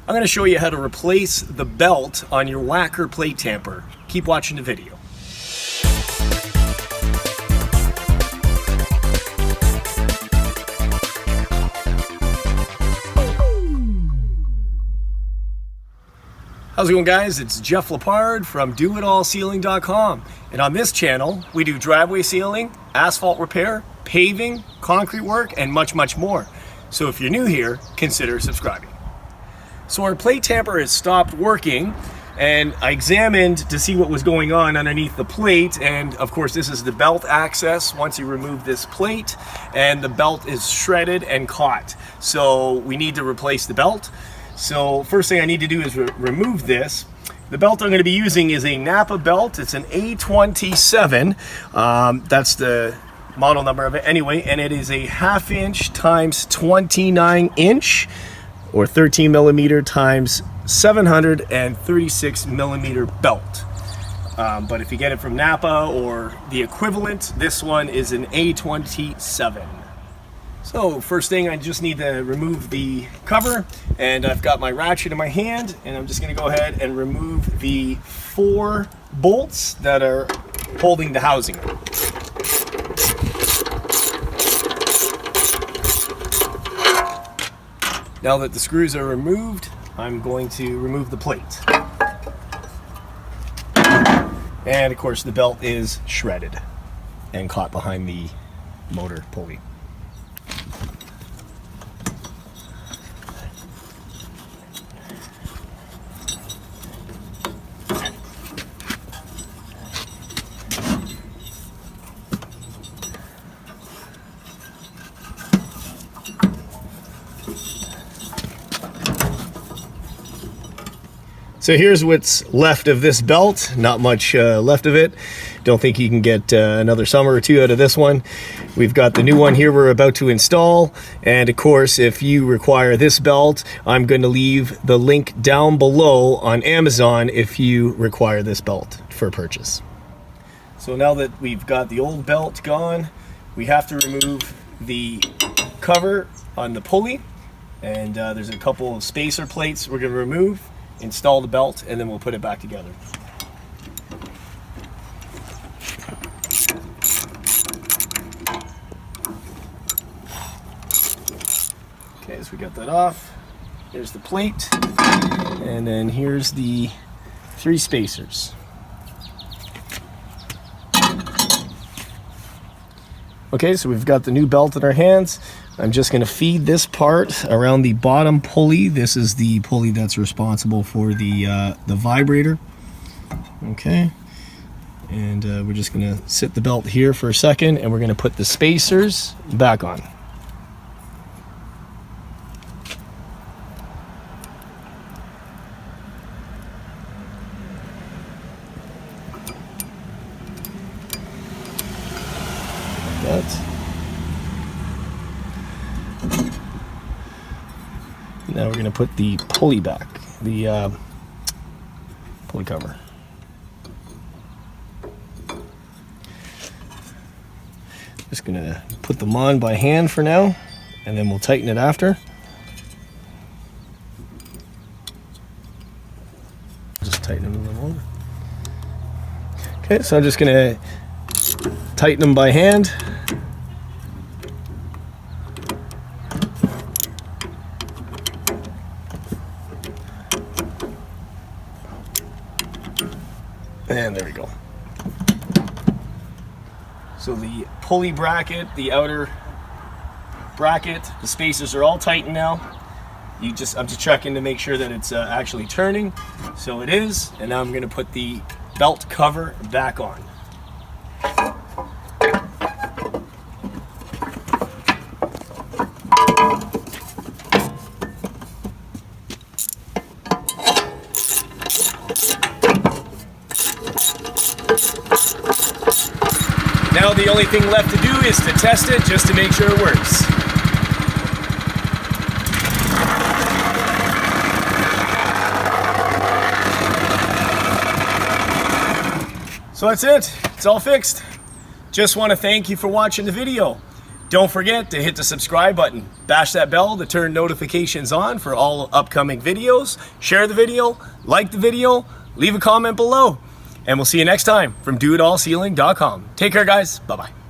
I'm going to show you how to replace the belt on your Wacker plate tamper. Keep watching the video. How's it going, guys? It's Jeff Lepard from DoItAllSealing.com, and on this channel we do driveway sealing, asphalt repair, paving, concrete work, and much more. So if you're new here, consider subscribing. So our plate tamper has stopped working, and I examined to see what was going on underneath the plate, and of course this is the belt access. Once you remove this plate, and the belt is shredded and caught, so we need to replace the belt. So first thing I need to do is remove this. The belt I'm going to be using is a Napa belt. It's an A27. That's the model number of it anyway, and it is a 1/2 inch times 29 inch or 13 millimeter times 736 millimeter belt. But if you get it from Napa or the equivalent, this one is an A27. So first thing, I just need to remove the cover, and I've got my ratchet in my hand, and I'm just going to go ahead and remove the 4 bolts that are holding the housing. Now that the screws are removed, I'm going to remove the plate. And of course the belt is shredded and caught behind the motor pulley. So here's what's left of this belt. Not much left of it. Don't think you can get another summer or two out of this one. We've got the new one here we're about to install. And of course, if you require this belt, I'm going to leave the link down below on Amazon if you require this belt for purchase. So now that we've got the old belt gone, we have to remove the cover on the pulley. And there's a couple of spacer plates we're going to remove, install the belt, and then we'll put it back together. Okay, so we got that off. Here's the plate, and then here's the 3 spacers. Okay, so we've got the new belt in our hands. I'm just going to feed this part around the bottom pulley. This is the pulley that's responsible for the vibrator. Okay, and we're just going to sit the belt here for a second, and we're going to put the spacers back on. Like that. Now we're going to put the pulley back, the pulley cover. Just going to put them on by hand for now, and then we'll tighten it after. Just tighten them a little more. Okay, so I'm just going to tighten them by hand. And there we go. So the pulley bracket, the outer bracket, the spacers are all tightened now. I'm just checking to make sure that it's actually turning. So it is, and now I'm going to put the belt cover back on. Now the only thing left to do is to test it just to make sure it works. So that's it. It's all fixed. Just want to thank you for watching the video. Don't forget to hit the subscribe button. Bash that bell to turn notifications on for all upcoming videos. Share the video, like the video, leave a comment below. And we'll see you next time from DoItAllSealing.com. Take care, guys. Bye-bye.